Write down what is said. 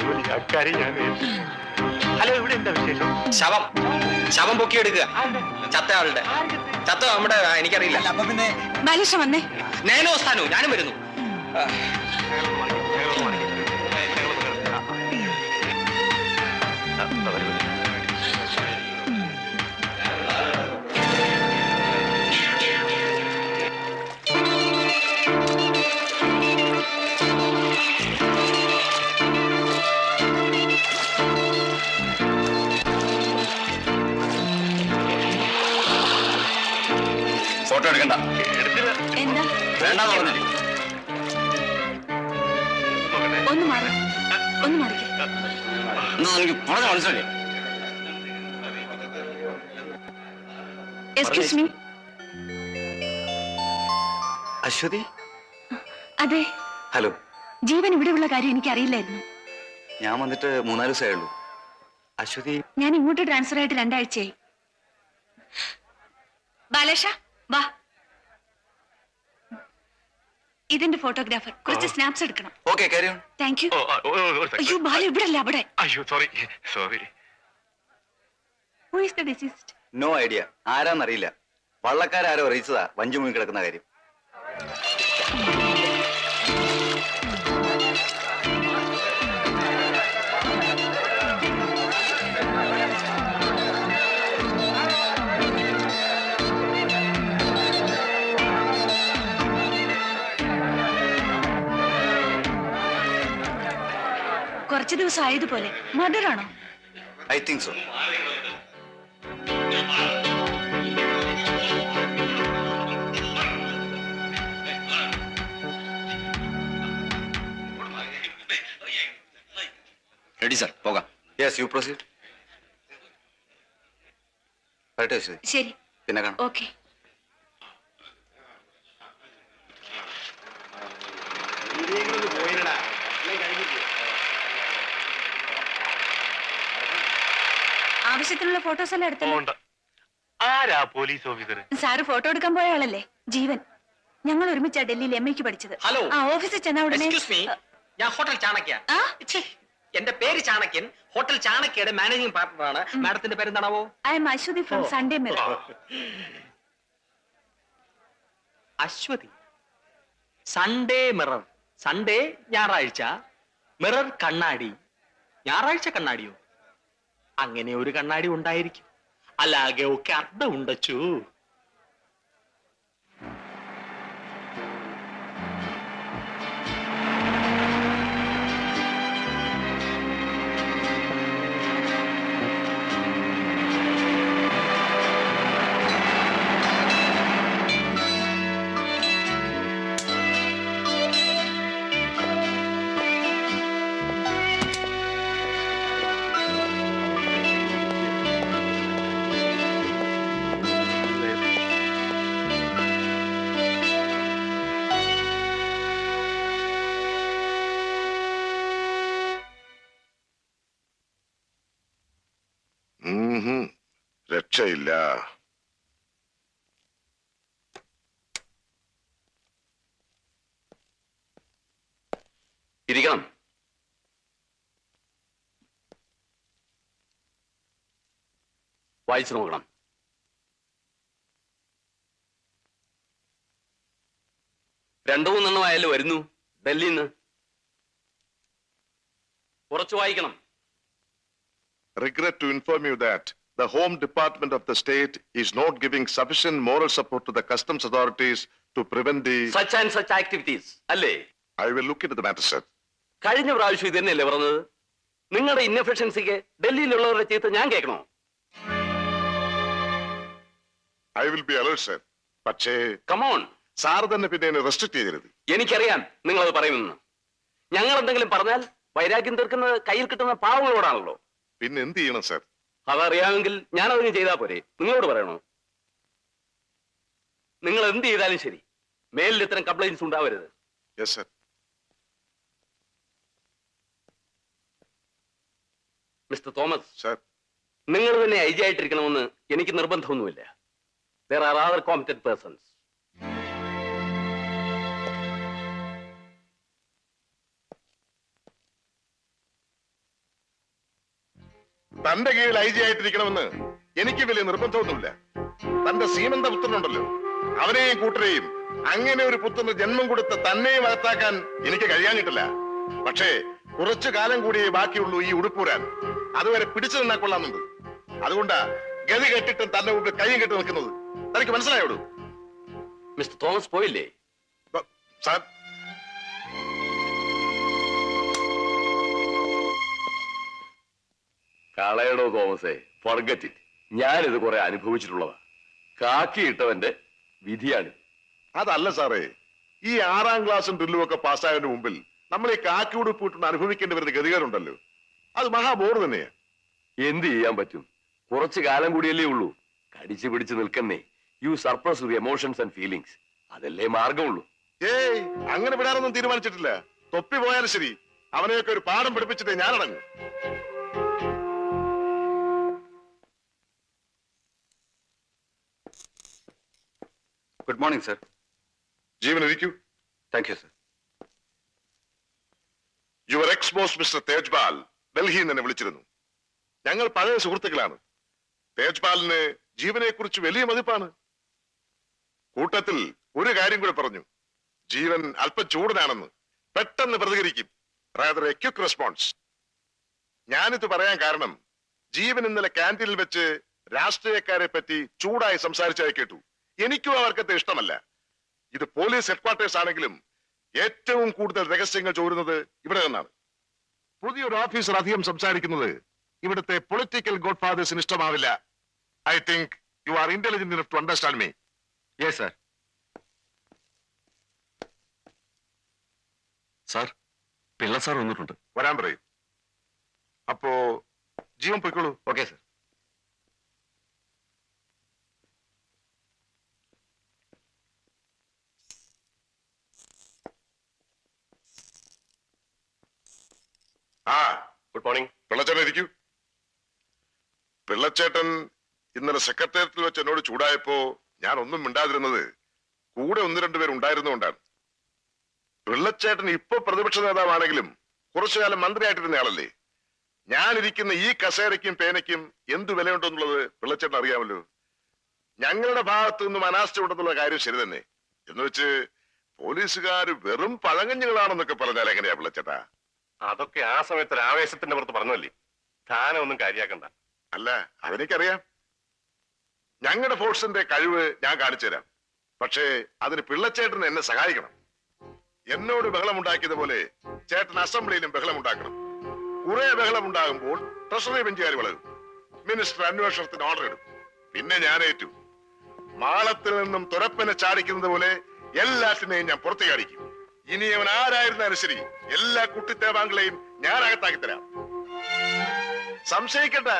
ജോലി അക്കാര്യം ഞാൻ ഹലോ, ഇവിടെ എന്താ വിശേഷം? ശവം പൊക്കിയെടുക്കുക. ചത്ത ആളുടെ ചത്ത നമ്മുടെ എനിക്കറിയില്ല. അപ്പൊ പിന്നെ ബാലേഷ വന്നേ. നേനോ സ്ഥാനു ഞാനും വരുന്നു. ഫോട്ടോ എടുക്കണ്ട. എന്താ? വേണ്ടാന്ന് പറഞ്ഞില്ലേ? ഒന്ന് മാറി, ഒന്ന് മാറിക്കേ. എനിക്ക് പറഞ്ഞ മനസ്സിലായി. Excuse me. അശ്വതി. അതെ. ഹലോ. ജീവൻ ഇവിടെയുള്ള കാര്യം എനിക്ക് അറിയില്ലായിരുന്നു. ഞാൻ വന്നിട്ട് 3-4 ദിവസമേ ഉള്ളൂ. അശ്വതി. ഞാൻ ഇങ്ങോട്ട് ട്രാൻസ്ഫർ ആയിട്ട് 2 ആഴ്ചയായി. ബാലേഷ വാ. ഇതിന്റെ ഫോട്ടോഗ്രാഫർ. കുറച്ച് സ്നാപ്സ് എടുക്കണം. ഓക്കെ, കാര്യം. Thank you. അയ്യോ ബാല ഇവിടെ അല്ല, അവിടെ. അയ്യോ sorry. Who is the deceased? No idea. ആരാന്നറിയില്ല. വള്ളക്കാരോ അറിയിച്ചതാ വഞ്ചു മുങ്ങി കിടക്കുന്ന കാര്യം. കുറച്ച് ദിവസം ആയതുപോലെ. മർഡർ ആണോ? I think so. Ready sir, പോകാം. Yes, you proceed. വരട്ടെ അശ്വതി. ശരി, പിന്നെ കാണാം. ഓക്കെ. ആവശ്യത്തിനുള്ള ഫോട്ടോസ് എല്ലാം എടുത്തല്ലോ. ആരാ പോലീസ് ഓഫീസർ? സാറ് ഫോട്ടോ എടുക്കാൻ പോയ ആളല്ലേ ജീവൻ. ഞങ്ങൾ ഒരുമിച്ചാ ഡൽഹിയിൽ MA പഠിച്ചത്. ഹലോ. ആ ഓഫീസിൽ ചെന്ന ഉടനെ. എക്സ്ക്യൂസ് മീ, ഞാൻ ഹോട്ടൽ ചാണക്യ. എന്റെ പേര് ചാണക്യൻ. ഹോട്ടൽ ചാണക്യയുടെ മാനേജിംഗ് പാർട്ണറാണ്. മാഡത്തിന്റെ പേരെന്താണാവോ? I'm Aswathy from Sunday Mirror. Aswathy. Sunday Mirror. Sunday ഞായറാഴ്ച, മിറർ കണ്ണാടി. ഞായറാഴ്ച കണ്ണാടിയോ? അങ്ങനെ ഒരു കണ്ണാടി ഉണ്ടായിരിക്കും. അല്ലാതെ ഒക്കെ അർത്ഥം ഉണ്ടച്ചു. രക്ഷയില്ല. ഇരിക്കണം. വായിച്ചു നോക്കണം. രണ്ടു മൂന്നെണ്ണം ആയാലും വരുന്നു ഡൽഹിയിൽ നിന്ന്. കുറച്ച് വായിക്കണം. Regret to inform you that the Home Department of the state is not giving sufficient moral support to the customs authorities to prevent the such and such activities. അല്ലേ? I will look into the matter, sir. കഴിഞ്ഞ പ്രാവശ്യം ഇത് തന്നെയല്ലേ പറഞ്ഞത്? നിങ്ങളുടെ ഇൻഎഫിഷ്യൻസിക്ക് ഡൽഹിയിലുള്ളവരുടെ ചീത്ത ഞാൻ കേൾക്കണോ? I will be alert, sir. പക്ഷേ കമോൺ. സാർ തന്നെ പിന്നെ എന്നെ റെസ്ട്രിക്ട് ചെയ്യരുത്. എനിക്കറിയാം നിങ്ങളത് പറയുമെന്ന്. ഞങ്ങൾ എന്തെങ്കിലും പറഞ്ഞാൽ വൈരാഗ്യം തീർക്കുന്നത് കയ്യിൽ കിട്ടുന്ന പാവങ്ങളോടാണല്ലോ. പിന്നെ എന്ത് ചെയ്യണം, സർ? അതറിയാമെങ്കിൽ ഞാൻ അതിന് ചെയ്താൽ പോരെ? നിങ്ങളോട് പറയണോ? നിങ്ങൾ എന്ത് ചെയ്താലും ശരി, മേലിൽ ഇത്തരം കംപ്ലൈന്റ്സ് ഉണ്ടാവരുത്. Yes sir. Mister Thomas, sir. നിങ്ങൾ തന്നെ IG ആയിട്ടിരിക്കണമെന്ന് എനിക്ക് നിർബന്ധമൊന്നുമില്ല. There are other competent persons. തന്റെ കീഴിൽ ഐ ജി ആയിട്ടിരിക്കണമെന്ന് എനിക്ക് വലിയ നിർബന്ധമൊന്നുമില്ല. തന്റെ സീമന്ത പുത്രനുണ്ടല്ലോ, അവനെയും കൂട്ടരെയും അങ്ങനെ ഒരു പുത്രന് ജന്മം കൊടുത്ത് തന്നെയും അകത്താക്കാൻ എനിക്ക് കഴിയാഞ്ഞിട്ടില്ല. പക്ഷേ കുറച്ചു കാലം കൂടിയേ ബാക്കിയുള്ളൂ ഈ ഉടുപ്പൂരാൻ. അതുവരെ പിടിച്ചു നിന്നാ കൊള്ളാമെന്നുണ്ട്. അതുകൊണ്ടാ ഗതി കെട്ടിട്ടും തന്റെ മുമ്പിൽ കൈയും കെട്ടി നിൽക്കുന്നത്. തനിക്ക് മനസ്സിലായോടൂ? മിസ്റ്റർ തോമസ് പോയില്ലേ? സാർ, കളയടോ തോമസേ, ഫർഗറ്റ് ഇറ്റ്. ഞാനിത് കുറെ അനുഭവിച്ചിട്ടുള്ളതാ. കാക്കിയിട്ടവന്റെ വിധിയാണിത്. അതല്ല സാറേ, ഈ 6ാം ക്ലാസ്സും ഡ്രില്ലും ഒക്കെ പാസ്സായതിന് മുമ്പിൽ നമ്മൾ ഈ കാക്കി ഉടുപ്പ് ഇട്ടുകൊണ്ട് അനുഭവിക്കേണ്ടി വരുന്ന ഗതികേടുണ്ടല്ലോ, അത് മഹാബോറ് തന്നെയാ. എന്ത് ചെയ്യാൻ പറ്റും? കുറച്ചു കാലം കൂടിയല്ലേ ഉള്ളൂ. കടിച്ചു പിടിച്ച് നിൽക്കുന്നേ. You surprise with emotions and feelings. അതല്ലേ മാർഗമുള്ളൂ. ഏയ്, അങ്ങനെ വിടാനൊന്നും തീരുമാനിച്ചിട്ടില്ല. തൊപ്പി പോയാലും ശരി, അവനെയൊക്കെ ഒരു പാഠം പഠിപ്പിച്ചിട്ടേ ഞാനടങ്ങും. Good morning sir. ജീവൻ ഇരിക്കൂ. Thank you sir. Your ex boss mister Tejpal ഡൽഹിയിൽ നിന്ന് എന്നെ വിളിച്ചിരുന്നു. ഞങ്ങൾ പഴയ സുഹൃത്തുക്കളാണ്. തേജ്പാലിന് ജീവനെ കുറിച്ച് വലിയ മതിപ്പാണ്. കൂട്ടത്തിൽ ഒരു കാര്യം കൂടെ പറഞ്ഞു. ജീവൻ അല്പം ചൂടനാണെന്ന്. പെട്ടെന്ന് പ്രതികരിക്കും. Rather A quick response. ഞാനിത് പറയാൻ കാരണം, ജീവൻ ഇന്നലെ ക്യാൻറ്റീനിൽ വെച്ച് രാഷ്ട്രീയക്കാരെ പറ്റി ചൂടായി സംസാരിച്ചതായി കേട്ടു. എനിക്കും അവർക്കത്തെ ഇഷ്ടമല്ല. ഇത് പോലീസ് ഹെഡ്ക്വാർട്ടേഴ്സ് ആണെങ്കിലും ഏറ്റവും കൂടുതൽ രഹസ്യങ്ങൾ ചോരുന്നത് ഇവിടെ നിന്നാണ്. പുതിയൊരു ഓഫീസർ അധികം സംസാരിക്കുന്നത് ഇവിടുത്തെ പൊളിറ്റിക്കൽ ഗോഡ് ഫാദേഴ്സിന് ഇഷ്ടമാവില്ല. I think you are intelligent enough to understand me. Yes sir. Sir, Pillai sir വന്നിട്ടുണ്ട്. വരാൻ പറയും. അപ്പോ ജീവൻ പൊയ്ക്കോളൂ. Okay sir. ആ, ഗുഡ് മോർണിംഗ്. പിള്ളച്ചേട്ടൻ ഇരിക്കൂ. പിള്ളച്ചേട്ടൻ ഇന്നലെ സെക്രട്ടേറിയറ്റിൽ വെച്ച് എന്നോട് ചൂടായപ്പോ ഞാൻ ഒന്നും മിണ്ടാതിരുന്നത് കൂടെ 1-2 പേർ ഉണ്ടായിരുന്നുകൊണ്ടാണ്. പിള്ളച്ചേട്ടൻ ഇപ്പൊ പ്രതിപക്ഷ നേതാവാണെങ്കിലും കുറച്ചു കാലം മന്ത്രിയായിട്ടിരുന്ന ആളല്ലേ. ഞാനിരിക്കുന്ന ഈ കസേരയ്ക്കും പേനയ്ക്കും എന്തു വിലയുണ്ടെന്നുള്ളത് പിള്ളച്ചേട്ടൻ അറിയാമല്ലോ. ഞങ്ങളുടെ ഭാഗത്തു നിന്നും അനാസ്ഥ ഉണ്ടെന്നുള്ള കാര്യം ശരി തന്നെ. എന്ന് വെച്ച് പോലീസുകാർ വെറും പഴങ്കഞ്ഞുകളാണെന്നൊക്കെ പറഞ്ഞാൽ എങ്ങനെയാ പിള്ളച്ചേട്ടാ? അതൊക്കെ ആ സമയത്ത് ഒരു ആവേശത്തിന്റെ പുറത്ത് പറഞ്ഞല്ലേ. താനൊന്നും കാര്യാക്കണ്ട. അല്ല, അതെനിക്കറിയാം. ഞങ്ങളുടെ ഫോഴ്സിന്റെ കഴിവ് ഞാൻ കാണിച്ചു തരാം. പക്ഷേ അതിന് പിള്ളച്ചേട്ടൻ എന്നെ സഹായിക്കണം. എന്നോട് ബഹളമുണ്ടാക്കിയതുപോലെ ചേട്ടൻ അസംബ്ലിയിലും ബഹളമുണ്ടാക്കണം. കുറെ ബഹളമുണ്ടാകുമ്പോൾ ട്രഷറി ബെഞ്ചുകാർ വളരും. മിനിസ്റ്റർ അന്വേഷണത്തിന് ഓർഡർ ഇടും. പിന്നെ ഞാൻ ഏറ്റു. മാളത്തിൽ നിന്നും തുരപ്പനെ ചാടിക്കുന്നത് പോലെ എല്ലാറ്റിനെയും ഞാൻ പുറത്തു ചാടിക്കും. ഇനി അവൻ ആരായിരുന്നാലും ശരി, എല്ലാ കുട്ടിത്തേവാങ്കളെയും ഞാൻ അകത്താക്കി തരാം. സംശയിക്കട്ടെ.